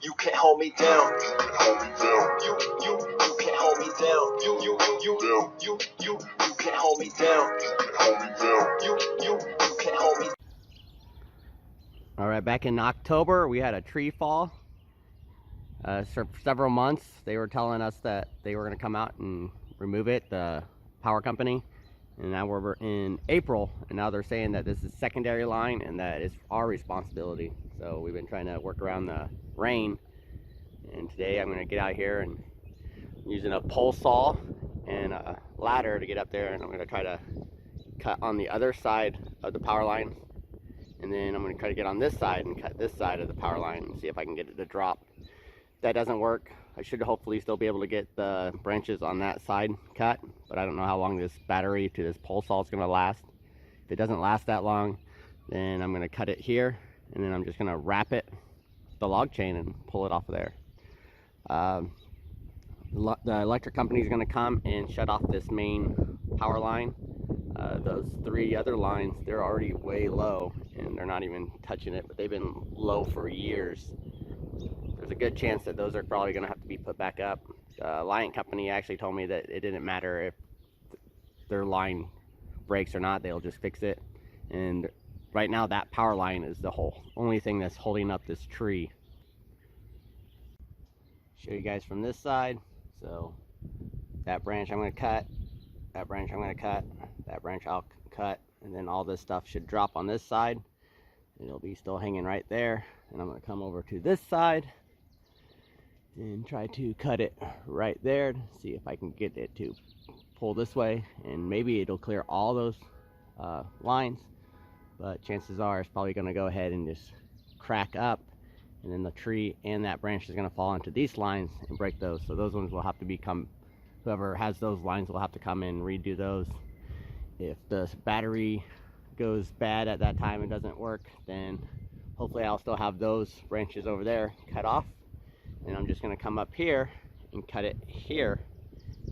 You can't hold me down. You can't hold me down. You can't hold me down. You can't hold me down. You can't hold me down. You can't hold me. All right, back in October, we had a tree fall. For several months, they were telling us that they were going to come out and remove it, the power company. And now we're in April, and now they're saying that this is secondary line and that it's our responsibility. So we've been trying to work around the rain. And today I'm going to get out here and using a pole saw and a ladder to get up there, and I'm going to try to cut on the other side of the power line. And then I'm going to try to get on this side and cut this side of the power line and see if I can get it to drop. If that doesn't work, I should hopefully still be able to get the branches on that side cut, but I don't know how long this battery to this pole saw is going to last. If it doesn't last that long, then I'm going to cut it here, and then I'm just going to wrap it with the log chain and pull it off of there. The electric company is going to come and shut off this main power line. Those three other lines, they're already way low and they're not even touching it, but they've been low for years. There's a good chance that those are probably going to have to be put back up. The line company actually told me that it didn't matter if their line breaks or not, they'll just fix it. And right now that power line is the only thing that's holding up this tree. Show you guys from this side. So that branch I'm going to cut, that branch I'm going to cut, that branch I'll cut, and then all this stuff should drop on this side. It'll be still hanging right there, and I'm going to come over to this side and try to cut it right there to see if I can get it to pull this way, and maybe it'll clear all those lines, but chances are it's probably going to go ahead and just crack up, and then the tree and that branch is going to fall into these lines and break those. So those ones will have to become, whoever has those lines will have to come in and redo those. If the battery goes bad at that time and doesn't work, then hopefully I'll still have those branches over there cut off, and I'm just going to come up here and cut it here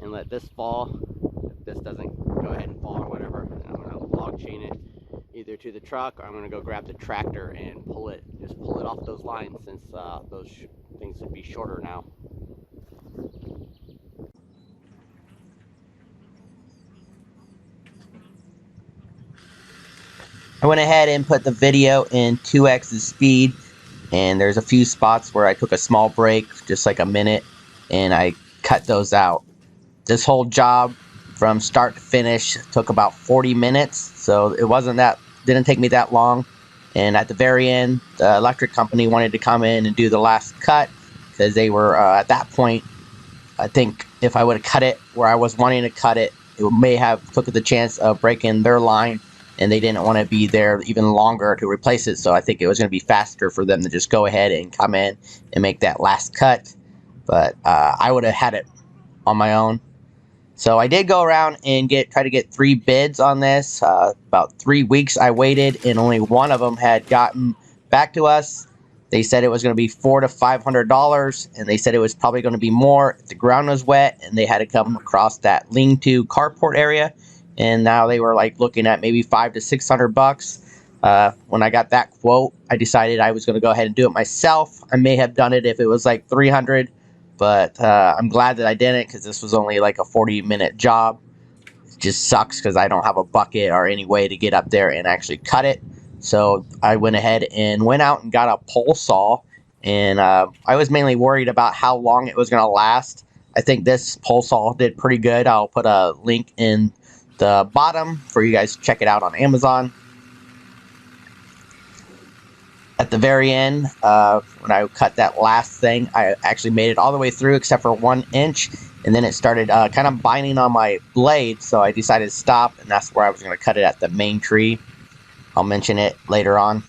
and let this fall. If this doesn't go ahead and fall or whatever, then I'm going to log chain it either to the truck, or I'm going to go grab the tractor and just pull it off those lines, since those things would be shorter now. I went ahead and put the video in 2x the speed, and there's a few spots where I took a small break, just like a minute, and I cut those out. This whole job from start to finish took about 40 minutes, so didn't take me that long. And at the very end, the electric company wanted to come in and do the last cut, because they were at that point, I think if I would have cut it where I was wanting to cut it, it may have took the chance of breaking their line, and they didn't want to be there even longer to replace it. So I think it was going to be faster for them to just go ahead and come in and make that last cut. But I would have had it on my own. So I did go around and try to get 3 bids on this. About 3 weeks I waited, and only one of them had gotten back to us. They said it was going to be $400 to $500, and they said it was probably going to be more if the ground was wet and they had to come across that lean-to carport area. And now they were like looking at maybe $500 to $600. When I got that quote, I decided I was going to go ahead and do it myself. I may have done it if it was like $300, but I'm glad that I didn't, because this was only like a 40-minute job. It just sucks because I don't have a bucket or any way to get up there and actually cut it. So I went ahead and went out and got a pole saw, and I was mainly worried about how long it was going to last. I think this pole saw did pretty good. I'll put a link in the bottom for you guys to check it out on Amazon. At the very end, when I cut that last thing, I actually made it all the way through except for 1 inch, and then it started kind of binding on my blade, so I decided to stop, and that's where I was going to cut it, at the main tree. I'll mention it later on.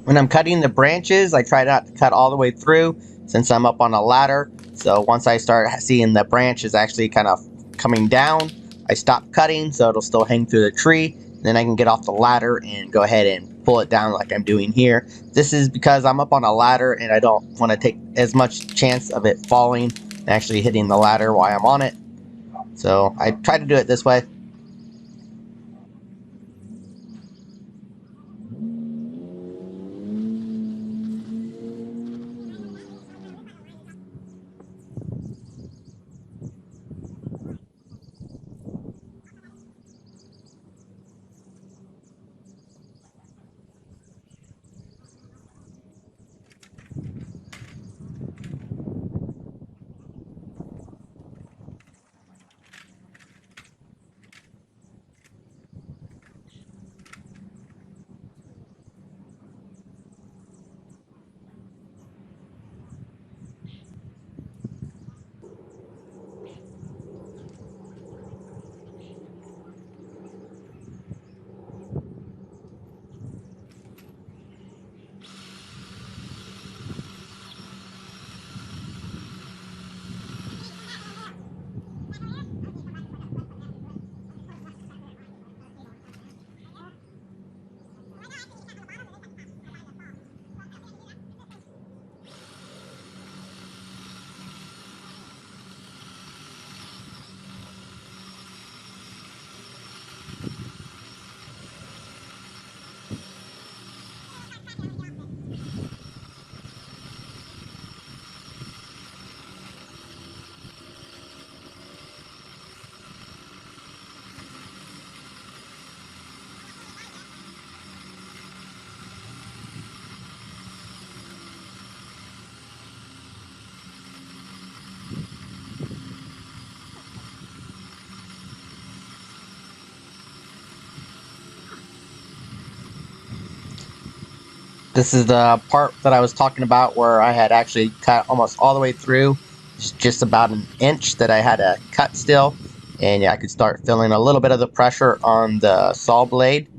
When I'm cutting the branches, I try not to cut all the way through since I'm up on a ladder. So once I start seeing the branch is actually kind of coming down, I stop cutting so it'll still hang through the tree. Then I can get off the ladder and go ahead and pull it down like I'm doing here. This is because I'm up on a ladder and I don't want to take as much chance of it falling and actually hitting the ladder while I'm on it. So I try to do it this way. This is the part that I was talking about where I had actually cut almost all the way through. It's just about an inch that I had to cut still. And yeah, I could start feeling a little bit of the pressure on the saw blade.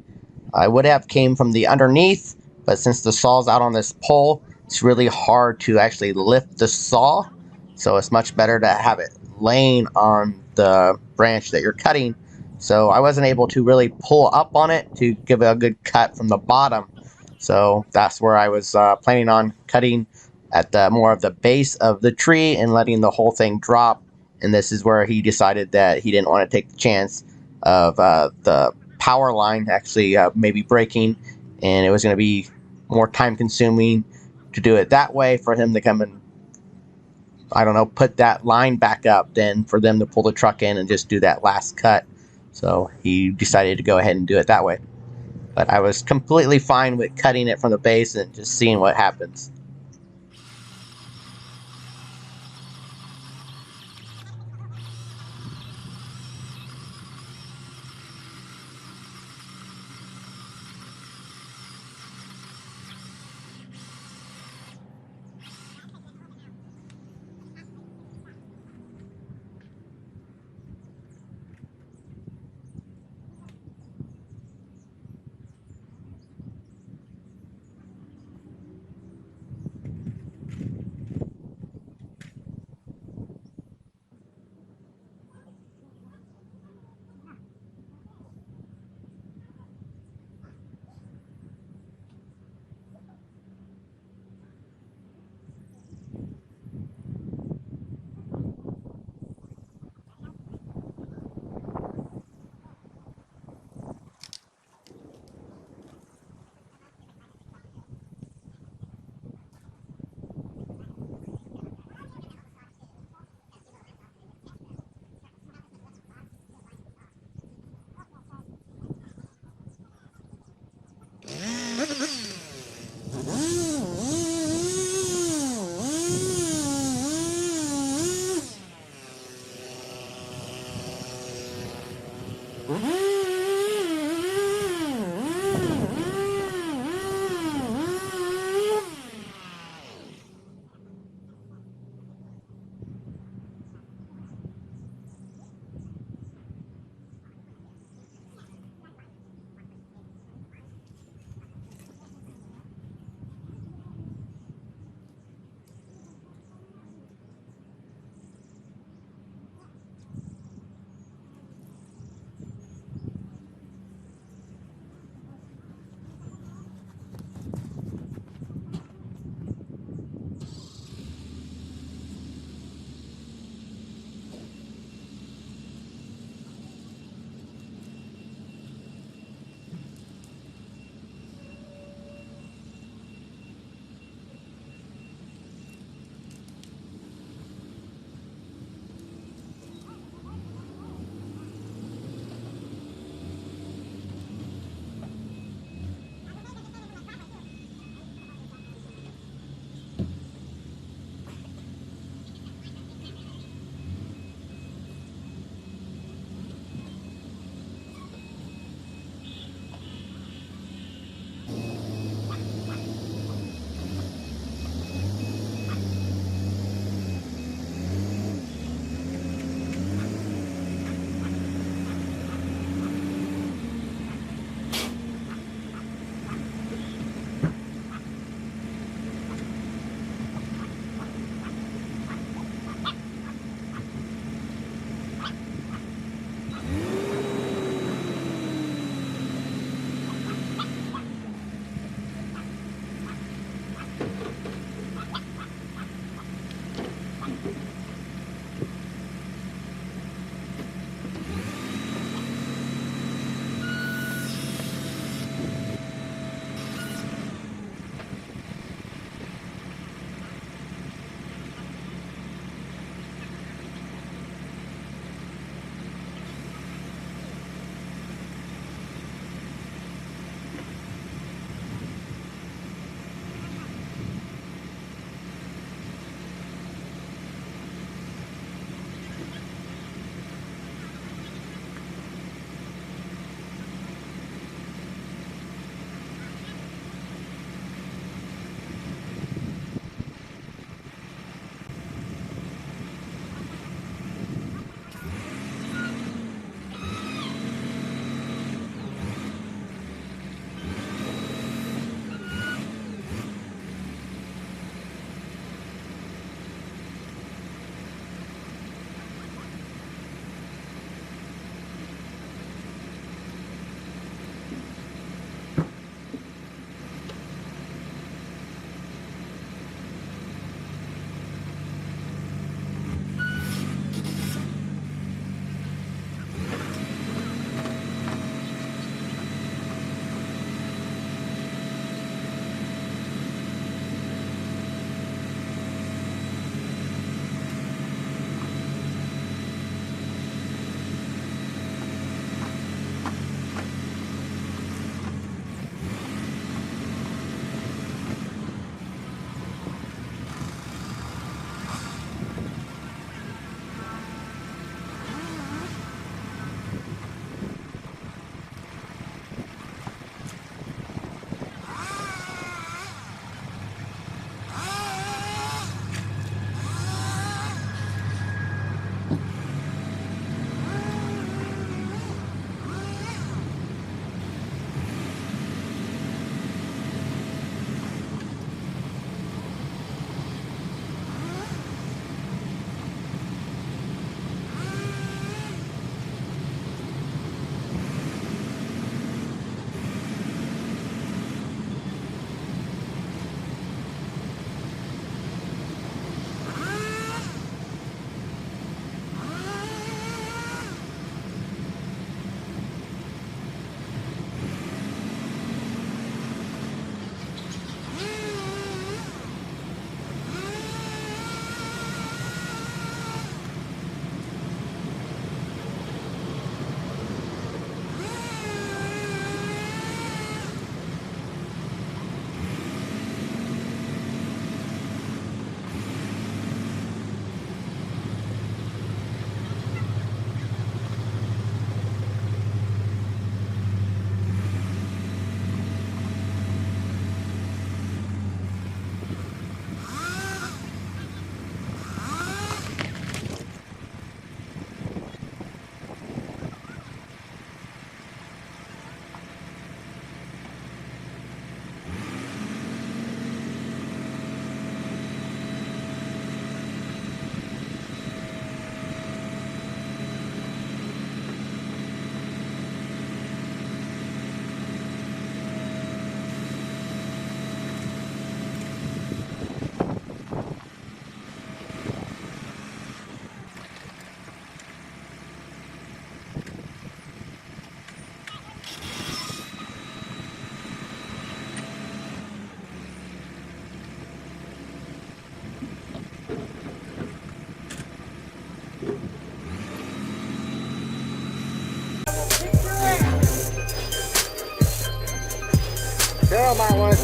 I would have came from the underneath, but since the saw's out on this pole, it's really hard to actually lift the saw. So it's much better to have it laying on the branch that you're cutting. So I wasn't able to really pull up on it to give it a good cut from the bottom. So that's where I was planning on cutting at the more of the base of the tree and letting the whole thing drop. And this is where he decided that he didn't want to take the chance of the power line actually maybe breaking, and it was going to be more time consuming to do it that way for him to come and, I don't know, put that line back up than for them to pull the truck in and just do that last cut. So he decided to go ahead and do it that way. But I was completely fine with cutting it from the base and just seeing what happens.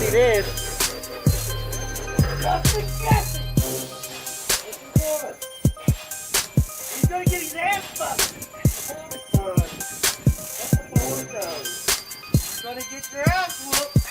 see this. Just guess it. He's gonna get his ass fucked. That's the boy does. He's gonna get your ass whooped.